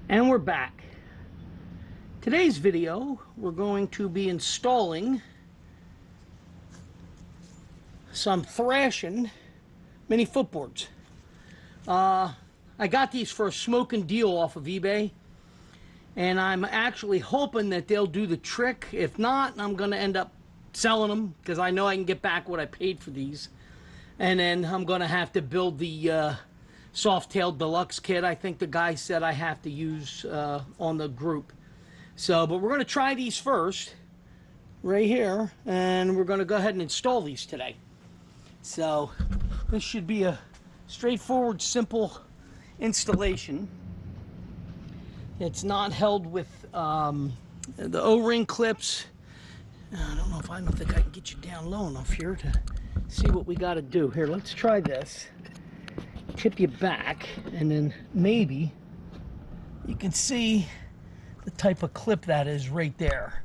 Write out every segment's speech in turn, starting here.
And we're back. Today's video, we're going to be installing some Thrashin mini footboards. I got these for a smoking deal off of eBay, and I'm actually hoping that they'll do the trick. If not, I'm going to end up selling them because I know I can get back what I paid for these. And then I'm going to have to build the soft-tailed deluxe kit I think the guy said I have to use on the group. So, but we're going to try these first right here, and we're going to go ahead and install these today. So this should be a straightforward, simple installation. It's not held with the O-ring clips. I don't think I can get you down low enough here to see what we got to do. Here, let's try this. Tip you back, and then maybe you can see the type of clip that is right there.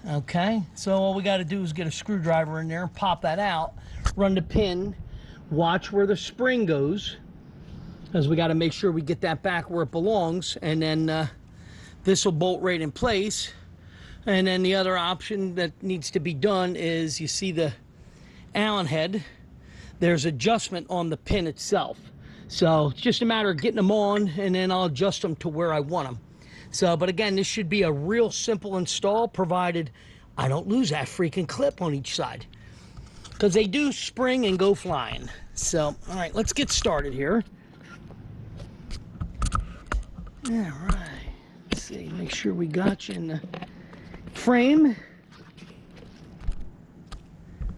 Okay, so all we got to do is get a screwdriver in there and pop that out, run the pin, watch where the spring goes, because we got to make sure we get that back where it belongs, and then this will bolt right in place. And then the other option that needs to be done is, you see the Allen head, there's adjustment on the pin itself. So it's just a matter of getting them on, and then I'll adjust them to where I want them. So, but again, this should be a real simple install, provided I don't lose that freaking clip on each side, because they do spring and go flying. So, all right, let's get started here. All right, let's see, make sure we got you in the frame.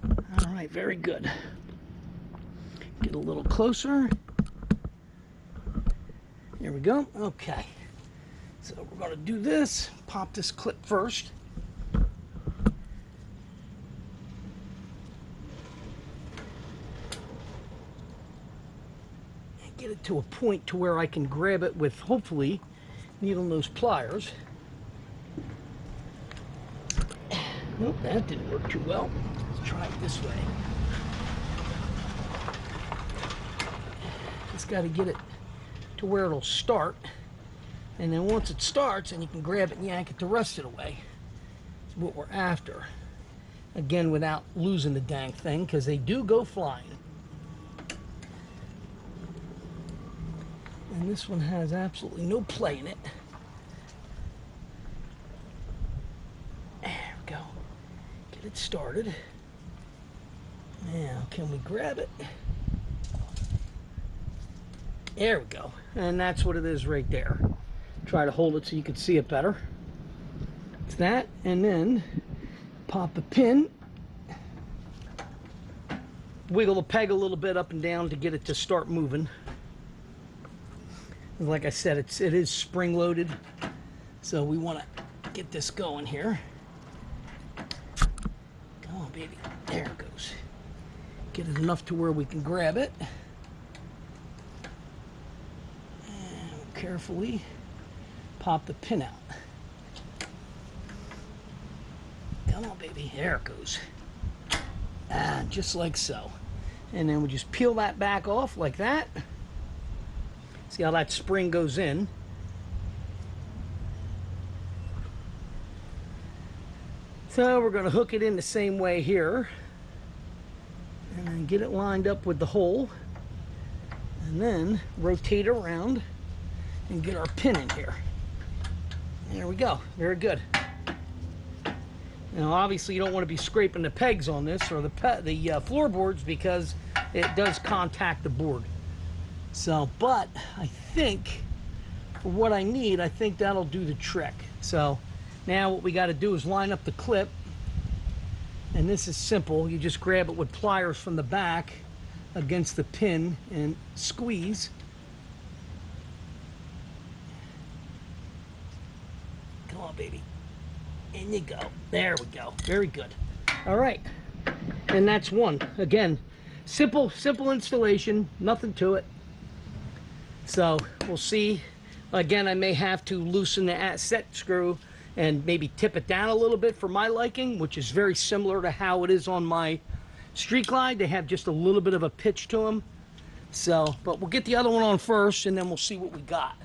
All right, very good. Get a little closer. There we go. Okay. So we're going to do this. Pop this clip first. And get it to a point to where I can grab it with, hopefully, needle nose pliers. Nope, that didn't work too well. Let's try it this way. Just got to get it to where it'll start, and then once it starts, and you can grab it and yank it the rest of the way. That's what we're after. Again, without losing the dang thing, because they do go flying. And this one has absolutely no play in it. There we go. Get it started. Now, can we grab it? There we go. And that's what it is right there. Try to hold it so you can see it better. It's that, and then pop the pin. Wiggle the peg a little bit up and down to get it to start moving. Like I said, it is spring loaded, so we want to get this going here. Come on, baby. There it goes. Get it enough to where we can grab it. Carefully pop the pin out. Come on, baby. There it goes. Just like so. And then we just peel that back off like that. See how that spring goes in. So we're going to hook it in the same way here, and then get it lined up with the hole, and then rotate around and get our pin in here. There we go. Very good. Now, obviously, you don't want to be scraping the pegs on this or the floorboards, because it does contact the board. So, but I think for what I need, I think that'll do the trick. So now what we got to do is line up the clip, and this is simple. You just grab it with pliers from the back against the pin and squeeze. Come on, baby. In you go. There we go. Very good. All right. And that's one. Again, simple installation. Nothing to it. So we'll see. Again, I may have to loosen the set screw and maybe tip it down a little bit for my liking, which is very similar to how it is on my Street Glide. They have just a little bit of a pitch to them. So, but we'll get the other one on first, and then we'll see what we got.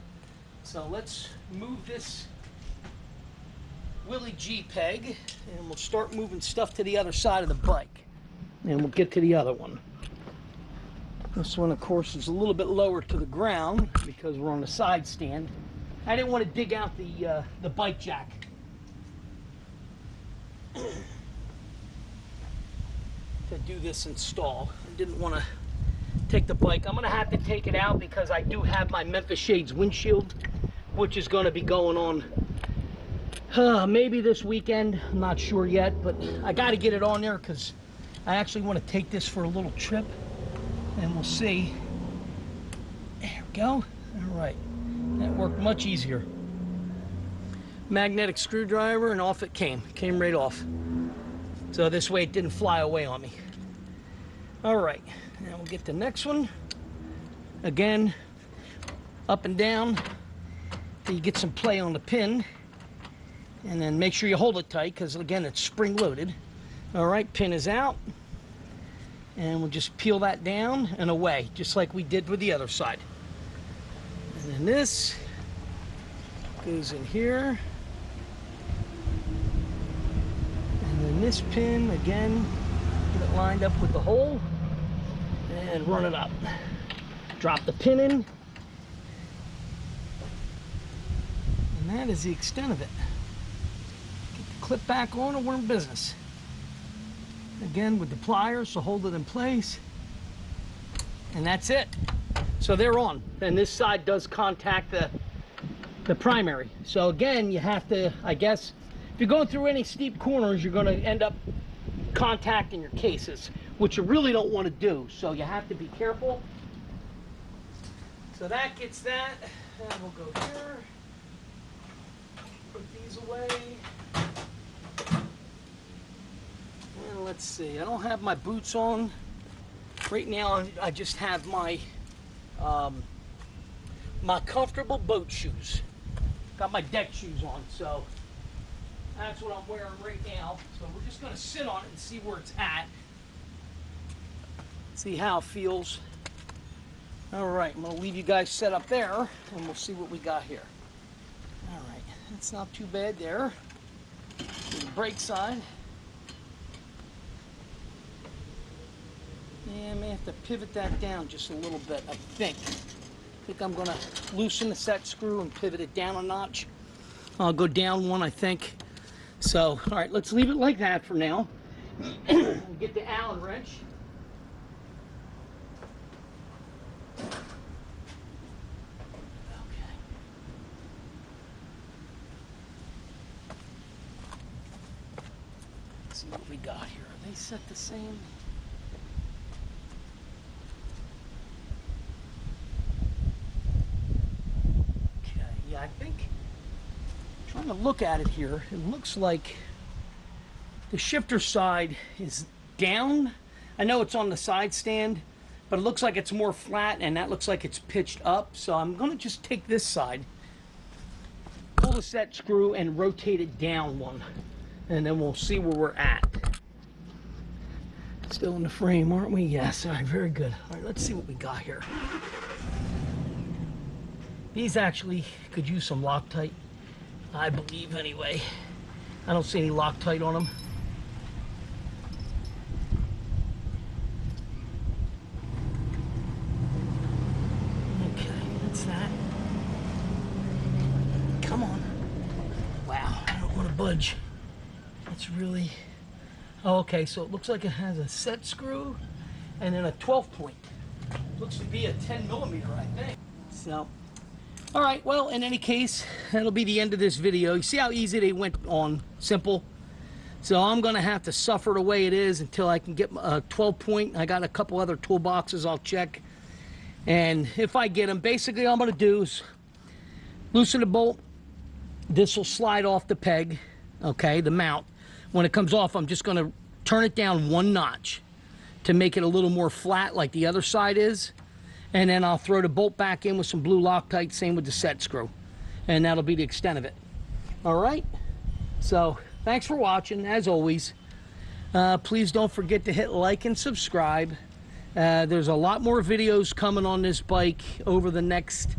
So let's move this Willie G peg, and we'll start moving stuff to the other side of the bike. And we'll get to the other one. This one, of course, is a little bit lower to the ground because we're on the side stand. I didn't want to dig out the bike jack. To do this install. I didn't want to take the bike. I'm going to have to take it out because I do have my Memphis Shades windshield, which is going to be going on maybe this weekend. I'm not sure yet, but I got to get it on there because I actually want to take this for a little trip, and we'll see. There we go. All right. That worked much easier. Magnetic screwdriver, and off it came. Came right off. So this way it didn't fly away on me. All right, now we'll get the next one. Again, up and down till you get some play on the pin. And then make sure you hold it tight because, again, it's spring loaded. All right, pin is out. And we'll just peel that down and away, just like we did with the other side. And then this goes in here. And then this pin, again, get it lined up with the hole and run it up. Drop the pin in. And that is the extent of it. Get the clip back on and we're in business. Again, with the pliers to hold it in place. And that's it. So they're on, and this side does contact the primary. So again, you have to, I guess, if you're going through any steep corners, you're going to end up contacting your cases, which you really don't want to do. So you have to be careful. So that gets that. And we'll go here. Put these away. And let's see. I don't have my boots on. Right now, I just have my my comfortable boat shoes. Got my deck shoes on, so that's what I'm wearing right now. So we're just gonna sit on it and see where it's at. See how it feels. All right, I'm gonna leave you guys set up there and we'll see what we got here. All right, that's not too bad there. The brake side. Yeah, I may have to pivot that down just a little bit, I think. I think I'm gonna loosen the set screw and pivot it down a notch. I'll go down one, I think. So, all right, let's leave it like that for now. Get the Allen wrench. Okay. Let's see what we got here. Are they set the same? Yeah, I think, trying to look at it here, it looks like the shifter side is down. I know it's on the side stand, but it looks like it's more flat, and that looks like it's pitched up. So I'm going to just take this side, pull the set screw, and rotate it down one, and then we'll see where we're at. Still in the frame, aren't we? Yes. All right, very good. All right, let's see what we got here. These actually could use some Loctite, I believe, anyway. I don't see any Loctite on them. Okay, that's that. Come on. Wow, I don't want to budge. It's really... Oh, okay, so it looks like it has a set screw and then a 12 point. Looks to be a 10 millimeter, I think. So... All right, well, in any case, that'll be the end of this video. You see how easy they went on? Simple. So I'm going to have to suffer the way it is until I can get a 12 point. I got a couple other toolboxes I'll check. And if I get them, basically all I'm going to do is loosen the bolt. This will slide off the peg, okay, the mount. When it comes off, I'm just going to turn it down one notch to make it a little more flat like the other side is. And then I'll throw the bolt back in with some blue Loctite, same with the set screw. And that'll be the extent of it. All right? So, thanks for watching, as always. Please don't forget to hit like and subscribe. There's a lot more videos coming on this bike over the next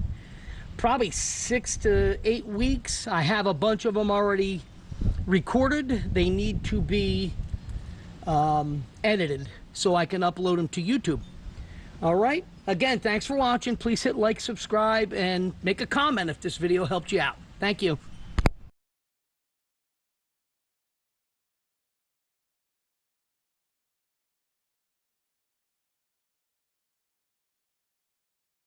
probably 6 to 8 weeks. I have a bunch of them already recorded. They need to be edited so I can upload them to YouTube. All right, again, thanks for watching. Please hit like, subscribe, and make a comment if this video helped you out. Thank you.